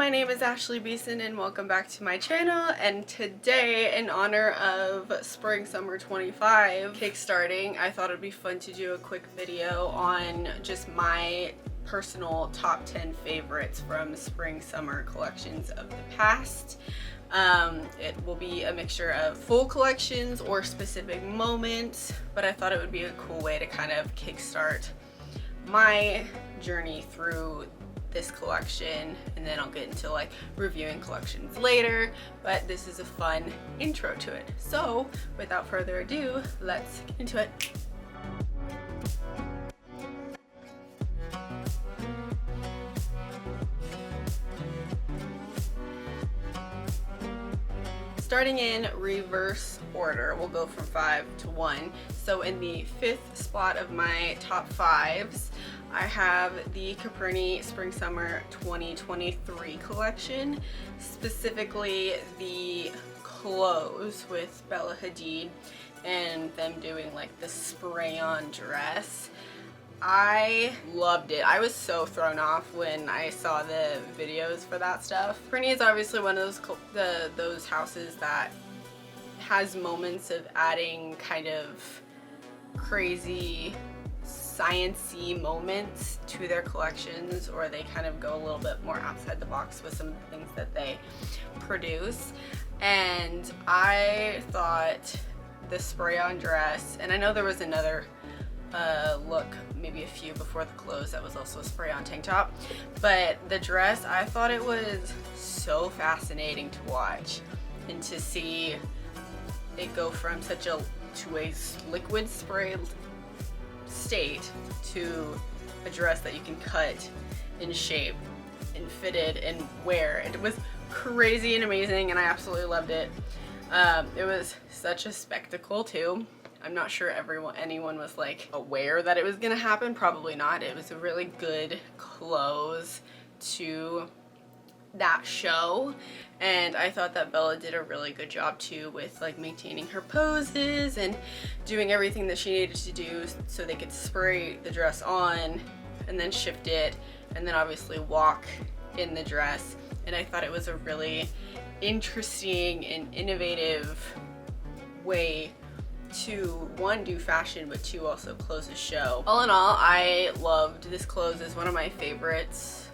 my name is Ashley Beeson and welcome back to my channel. And today, in honor of Spring Summer 25 kickstarting, I thought it'd be fun to do a quick video on just my personal top 10 favorites from Spring Summer collections of the past. It will be a mixture of full collections or specific moments, but I thought it would be a cool way to kind of kickstart my journey through this collection, and then I'll get into like reviewing collections later, but this is a fun intro to it. So without further ado, let's get into it. Starting in reverse order, we'll go from 5 to 1. So in the 5th spot of my top 5s, I have the Coperni Spring Summer 2023 collection, specifically the clothes with Bella Hadid and them doing like the spray-on dress. I loved it. I was so thrown off when I saw the videos for that stuff. Coperni is obviously one of those houses that has moments of adding kind of crazy science-y moments to their collections, or they kind of go a little bit more outside the box with some of the things that they produce. And I thought the spray-on dress, and I know there was another look, maybe a few before the clothes, that was also a spray-on tank top, but the dress, I thought it was so fascinating to watch and to see it go from to a liquid spray state to a dress that you can cut and shape and fitted and wear. It was crazy and amazing, and I absolutely loved it. It was such a spectacle too. I'm not sure anyone was like aware that it was gonna happen. Probably not. It was a really good close to that show, and I thought that Bella did a really good job too with like maintaining her poses and doing everything that she needed to do so they could spray the dress on and then shift it and then obviously walk in the dress. And I thought it was a really interesting and innovative way to, one, do fashion, but two, also close a show. All in all, I loved this clothes. It's one of my favorites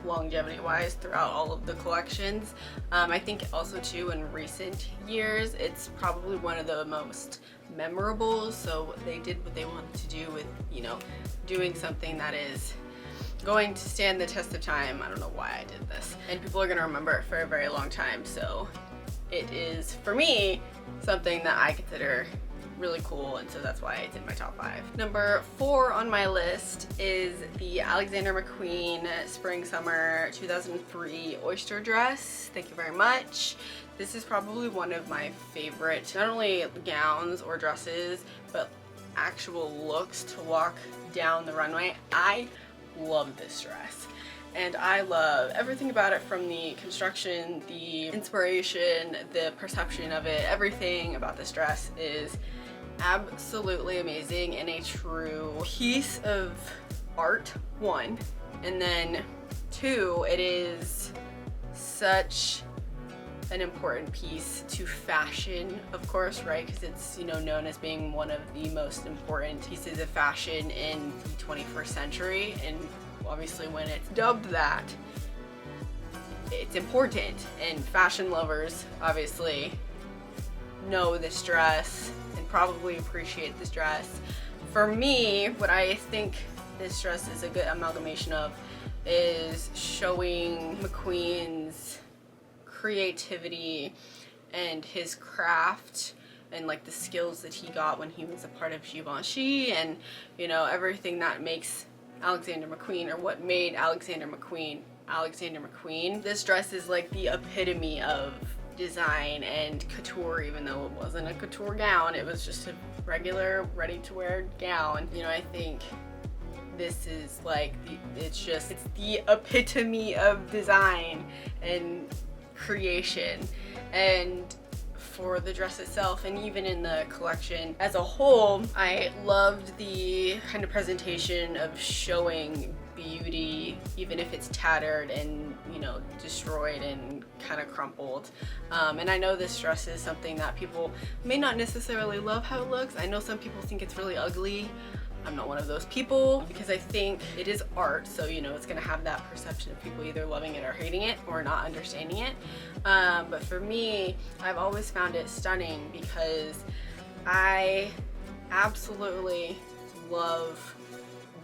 longevity wise throughout all of the collections. I think also too in recent years it's probably one of the most memorable, so they did what they wanted to do with, you know, doing something that is going to stand the test of time. I don't know why I did this, and people are going to remember it for a very long time, so it is, for me, something that I consider really cool, and so that's why it's in my top 5. Number 4 on my list is the Alexander McQueen Spring Summer 2003 oyster dress. Thank you very much. This is probably one of my favorite, not only gowns or dresses, but actual looks to walk down the runway. I love this dress, and I love everything about it, from the construction, the inspiration, the perception of it. Everything about this dress is absolutely amazing and a true piece of art, one, and then two, it is such an important piece to fashion, of course, right? Because it's, you know, known as being one of the most important pieces of fashion in the 21st century, and obviously when it's dubbed that, it's important, and fashion lovers obviously know this dress and probably appreciate this dress. For me, what I think this dress is a good amalgamation of is showing McQueen's creativity and his craft and like the skills that he got when he was a part of Givenchy, and, you know, everything that makes Alexander McQueen, or what made Alexander McQueen. This dress is like the epitome of design and couture, even though it wasn't a couture gown, it was just a regular ready-to-wear gown. You know, I think this is like it's the epitome of design and creation. And for the dress itself, and even in the collection as a whole, I loved the kind of presentation of showing beauty, even if it's tattered and, you know, destroyed and kind of crumpled. And I know this dress is something that people may not necessarily love how it looks. I know some people think it's really ugly. I'm not one of those people, because I think it is art, so you know it's gonna have that perception of people either loving it or hating it or not understanding it. But for me, I've always found it stunning because I absolutely love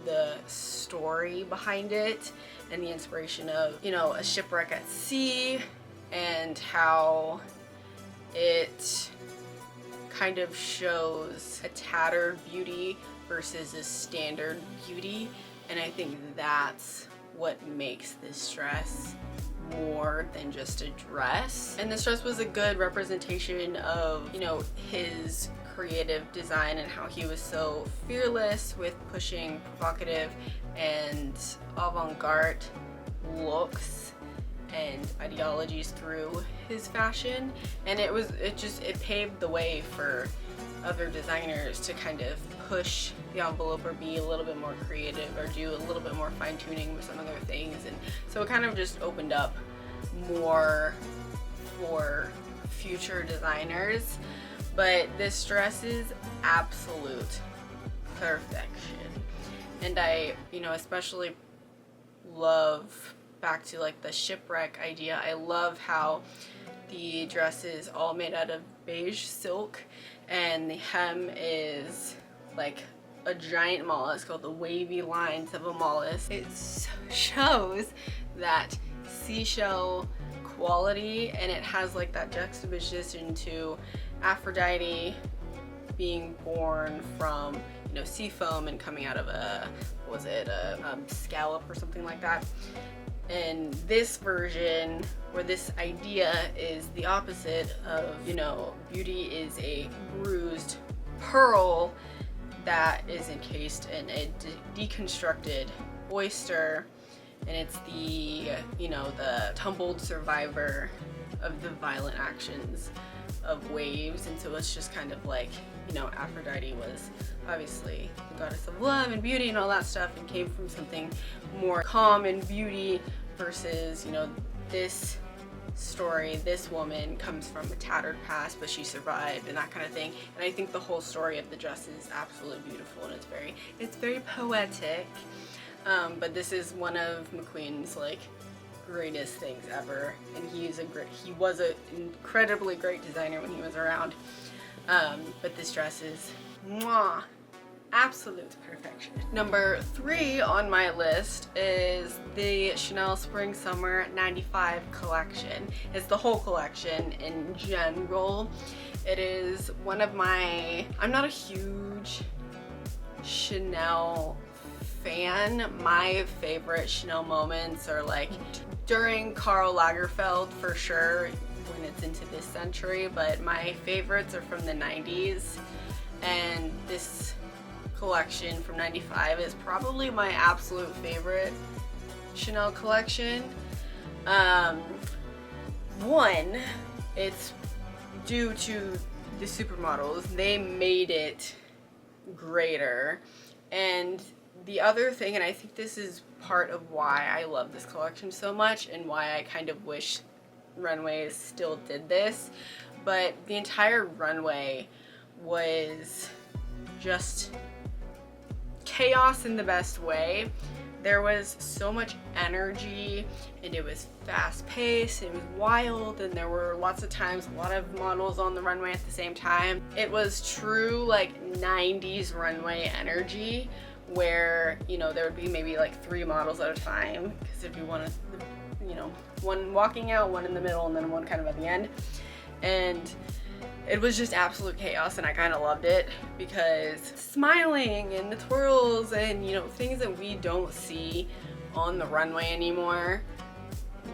the story behind it and the inspiration of, you know, a shipwreck at sea and how it kind of shows a tattered beauty versus a standard beauty, and I think that's what makes this dress more than just a dress. And this dress was a good representation of, you know, his creative design and how he was so fearless with pushing provocative and avant-garde looks and ideologies through his fashion. And it paved the way for other designers to kind of push the envelope or be a little bit more creative or do a little bit more fine-tuning with some other things. And so it kind of just opened up more for future designers. But this dress is absolute perfection, and I, you know, especially love, back to like the shipwreck idea, I love how the dress is all made out of beige silk and the hem is like a giant mollusk called the wavy lines of a mollusk. It shows that seashell quality, and it has like that juxtaposition to Aphrodite being born from, you know, sea foam and coming out of a, what was it, a scallop or something like that. And this version, or this idea, is the opposite of, you know, beauty is a bruised pearl that is encased in a deconstructed oyster, and it's the, you know, the tumbled survivor of the violent actions of waves. And so it's just kind of like, you know, Aphrodite was obviously the goddess of love and beauty and all that stuff, and came from something more calm and beauty, versus, you know, this story, this woman comes from a tattered past, but she survived and that kind of thing. And I think the whole story of the dress is absolutely beautiful, and it's very poetic. But this is one of McQueen's like greatest things ever, and he was an incredibly great designer when he was around. But this dress is mwah, absolute perfection. Number 3 on my list is the Chanel Spring Summer 95 collection. It's the whole collection in general. It is one of my, I'm not a huge Chanel fan. My favorite Chanel moments are like during Karl Lagerfeld for sure, when it's into this century, but my favorites are from the 90s, and this collection from 95 is probably my absolute favorite Chanel collection. One, it's due to the supermodels. They made it greater. And the other thing, and I think this is part of why I love this collection so much and why I kind of wish Runway still did this, but the entire runway was just chaos in the best way. There was so much energy, and it was fast-paced, it was wild, and there were lots of times a lot of models on the runway at the same time. It was true like 90s runway energy, where, you know, there would be maybe like 3 models at a time, because there'd be one, you know, one walking out, one in the middle, and then one kind of at the end. And it was just absolute chaos, and I kind of loved it, because smiling and the twirls and, you know, things that we don't see on the runway anymore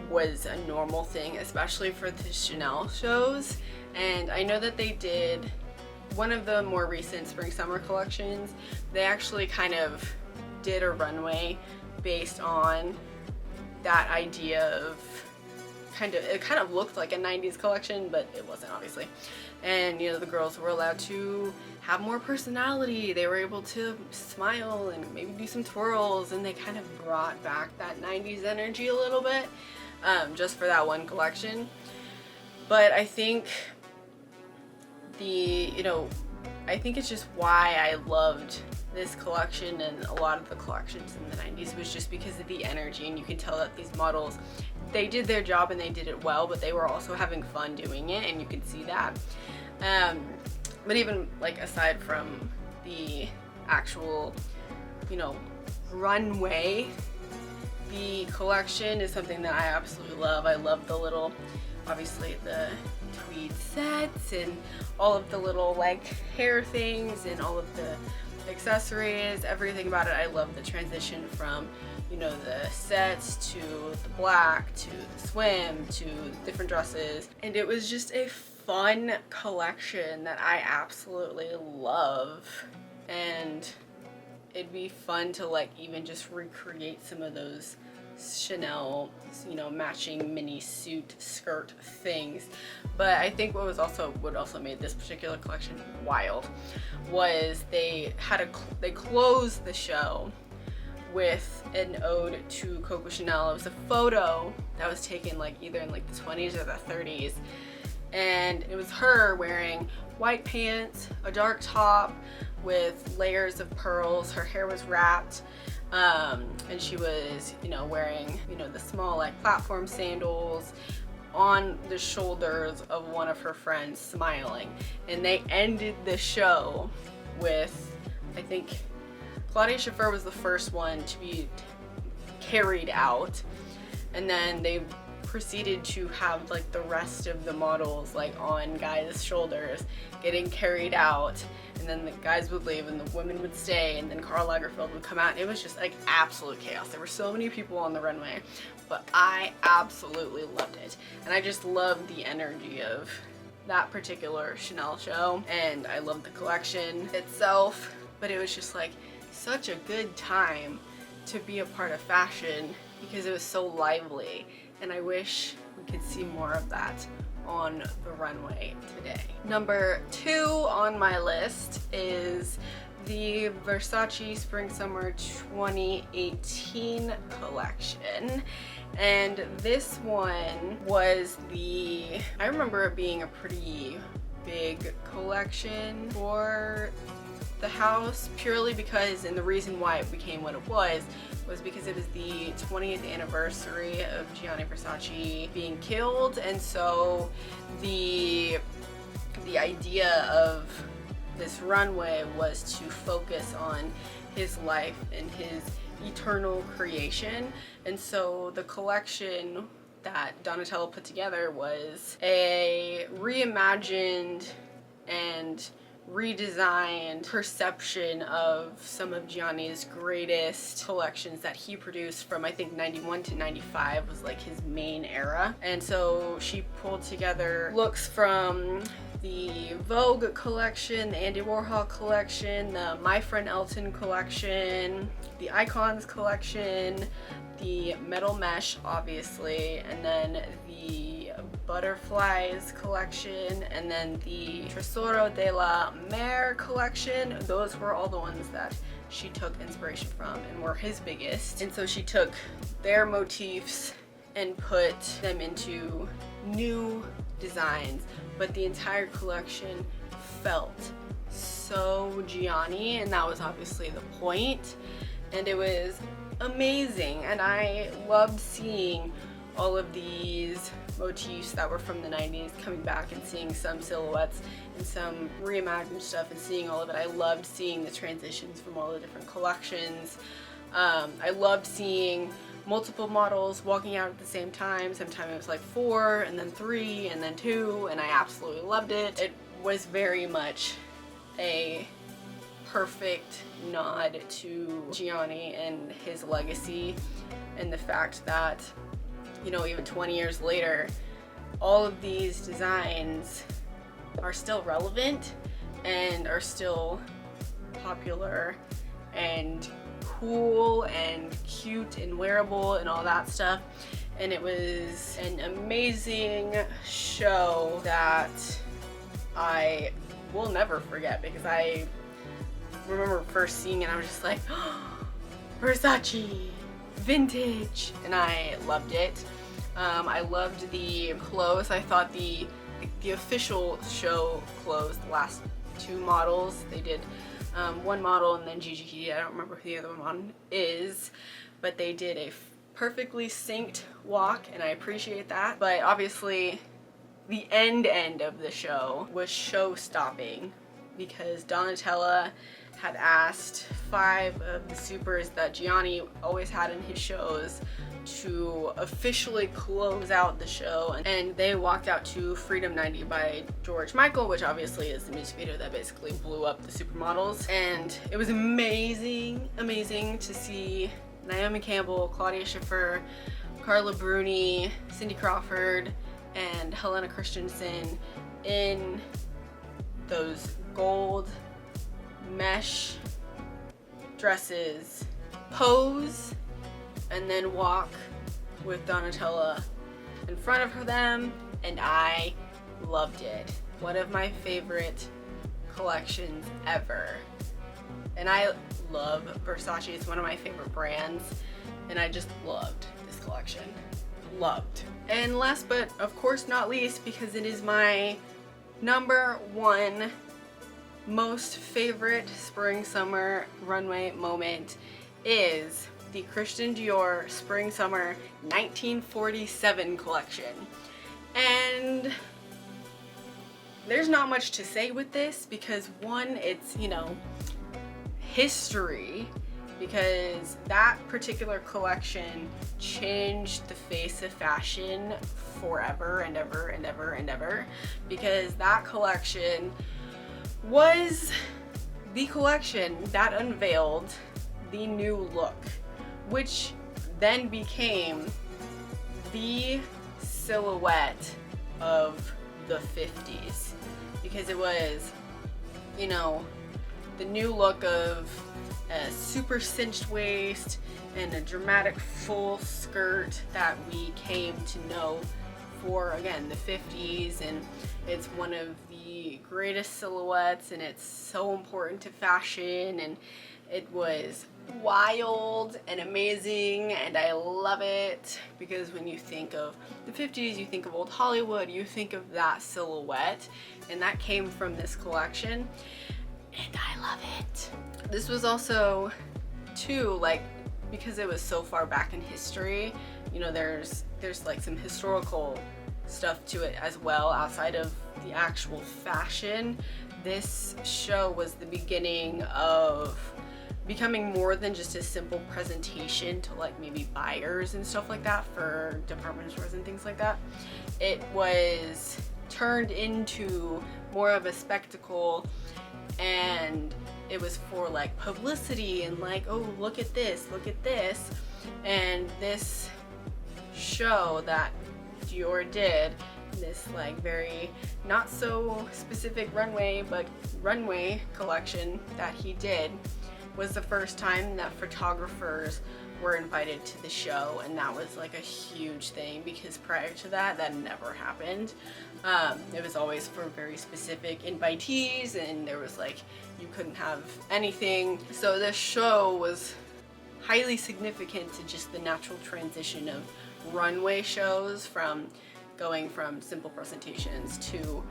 was a normal thing, especially for the Chanel shows. And I know that they did one of the more recent spring summer collections, they actually kind of did a runway based on that idea of it kind of looked like a 90s collection, but it wasn't, obviously. And you know, the girls were allowed to have more personality. They were able to smile and maybe do some twirls, and they kind of brought back that 90s energy a little bit, just for that one collection. But I think I think it's just why I loved this collection and a lot of the collections in the 90s was just because of the energy, and you can tell that these models, they did their job and they did it well, but they were also having fun doing it, and you could see that. But even like aside from the actual, you know, runway, the collection is something that I absolutely love. I love the little, obviously the tweed sets and all of the little like hair things and all of the accessories, everything about it. I love the transition from, you know, the sets to the black to the swim to different dresses, and it was just a fun collection that I absolutely love. And it'd be fun to like even just recreate some of those Chanel, you know, matching mini suit skirt things. But I think what also made this particular collection wild was they closed the show with an ode to Coco Chanel. It was a photo that was taken like either in like the 20s or the 30s, and it was her wearing white pants, a dark top with layers of pearls. Her hair was wrapped, and she was, you know, wearing, you know, the small like platform sandals on the shoulders of one of her friends, smiling. And they ended the show with, I think Claudia Schiffer was the first one to be carried out, and then they proceeded to have like the rest of the models like on guys' shoulders getting carried out, and then the guys would leave and the women would stay, and then Karl Lagerfeld would come out, and it was just like absolute chaos. There were so many people on the runway, but I absolutely loved it, and I just loved the energy of that particular Chanel show, and I loved the collection itself. But it was just like such a good time to be a part of fashion because it was so lively, and I wish we could see more of that on the runway today. Number 2 on my list is the Versace Spring Summer 2018 collection. And this one was I remember it being a pretty big collection for the house, purely because, and the reason why it became what it was because it was the 20th anniversary of Gianni Versace being killed. And so the idea of this runway was to focus on his life and his eternal creation. And so the collection that Donatella put together was a reimagined and redesigned perception of some of Gianni's greatest collections that he produced from, I think, 91 to 95 was like his main era. And so she pulled together looks from the Vogue collection, the Andy Warhol collection, the My Friend Elton collection, the Icons collection, the Metal Mesh, obviously, and then the Butterflies collection, and then the Tesoro de la Mer collection. Those were all the ones that she took inspiration from and were his biggest. And so she took their motifs and put them into new designs, but the entire collection felt so Gianni, and that was obviously the point. And it was amazing, and I loved seeing all of these motifs that were from the 90s coming back and seeing some silhouettes and some reimagined stuff and seeing all of it. I loved seeing the transitions from all the different collections. I loved seeing multiple models walking out at the same time. Sometimes it was like 4 and then 3 and then 2, and I absolutely loved it. It was very much a perfect nod to Gianni and his legacy, and the fact that, you know, even 20 years later, all of these designs are still relevant and are still popular and cool and cute and wearable and all that stuff. and it was an amazing show that I will never forget, because I remember first seeing it, I was just like, oh, Versace, vintage, and I loved it. I loved the clothes. I thought the official show clothes, the last two models, they did one model and then Gigi, I don't remember who the other one is, but they did a perfectly synced walk, and I appreciate that. But obviously the end of the show was show-stopping, because Donatella had asked 5 of the supers that Gianni always had in his shows to officially close out the show, and they walked out to Freedom 90 by George Michael, which obviously is the music video that basically blew up the supermodels. And it was amazing to see Naomi Campbell, Claudia Schiffer, Carla Bruni, Cindy Crawford, and Helena Christensen in those gold mesh dresses pose and then walk with Donatella in front of them, and I loved it. One of my favorite collections ever. And I love Versace, it's one of my favorite brands, and I just loved this collection. Loved. And last but of course not least, because it is my #1 most favorite spring summer runway moment, is the Christian Dior Spring Summer 1947 collection. And there's not much to say with this, because one, it's, you know, history, because that particular collection changed the face of fashion forever and ever and ever and ever, because that collection was the collection that unveiled the new look, which then became the silhouette of the 50s, because it was, you know, the new look of a super cinched waist and a dramatic full skirt that we came to know for, again, the 50s, and it's one of the greatest silhouettes, and it's so important to fashion, and it was wild and amazing, and I love it, because when you think of the 50s, you think of old Hollywood, you think of that silhouette, and that came from this collection, and I love it. This was also, too, like, because it was so far back in history, you know, there's like some historical stuff to it as well outside of the actual fashion. This show was the beginning of becoming more than just a simple presentation to, like, maybe buyers and stuff like that for department stores and things like that. It was turned into more of a spectacle, and it was for, like, publicity and, like, oh, look at this, and this show that Dior did, this, like, very not so specific runway, but runway collection that he did, was the first time that photographers were invited to the show, and that was, like, a huge thing, because prior to that, that never happened. It was always for very specific invitees, and there was, like, you couldn't have anything. So this show was highly significant to just the natural transition of runway shows, from going from simple presentations to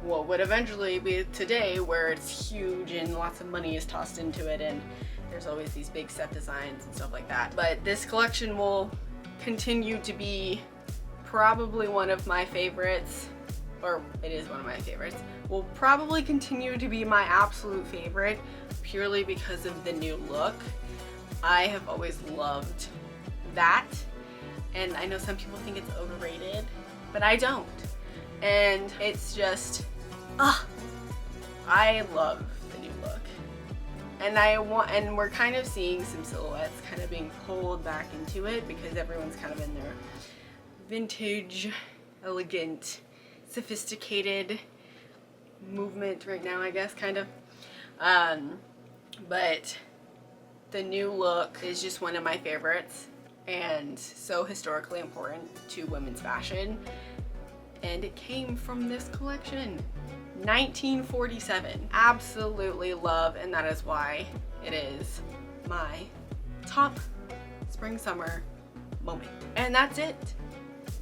what would eventually be today, where it's huge and lots of money is tossed into it, and there's always these big set designs and stuff like that. But this collection will continue to be probably one of my favorites, or it is one of my favorites, will probably continue to be my absolute favorite, purely because of the new look. I have always loved that, and I know some people think it's overrated, but I don't. And it's just, I love the new look. And we're kind of seeing some silhouettes kind of being pulled back into it, because everyone's kind of in their vintage, elegant, sophisticated movement right now, I guess, kind of. But the new look is just one of my favorites. and so historically important to women's fashion. And it came from this collection, 1947. Absolutely love, and that is why it is my top spring summer moment. And that's it.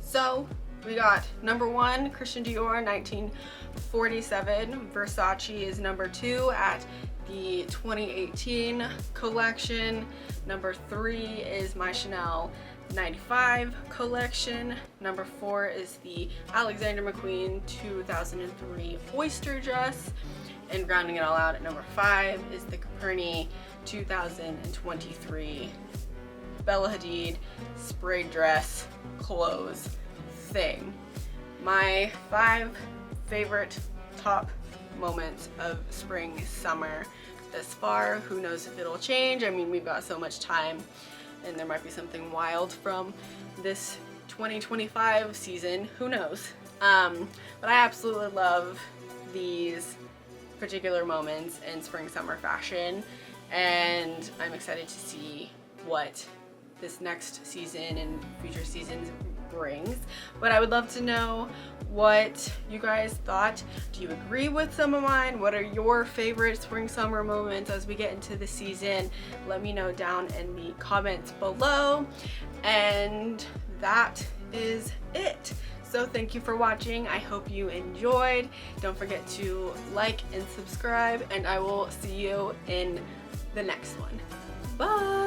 So we got number 1, Christian Dior, 1947. Versace is number 2 at the 2018 collection. Number 3 is my Chanel 95 collection. Number 4 is the Alexander McQueen 2003 oyster dress. And rounding it all out at number 5 is the Coperni 2023 Bella Hadid spray dress clothes thing. My 5 favorite top moments of spring summer thus far. Who knows if it'll change? I mean, we've got so much time, and there might be something wild from this 2025 season. Who knows? But I absolutely love these particular moments in spring summer fashion, and I'm excited to see what this next season and future seasons brings. But I would love to know what you guys thought. Do you agree with some of mine? What are your favorite spring summer moments as we get into the season? Let me know down in the comments below. And that is it. So thank you for watching. I hope you enjoyed. Don't forget to like and subscribe, and I will see you in the next one. Bye.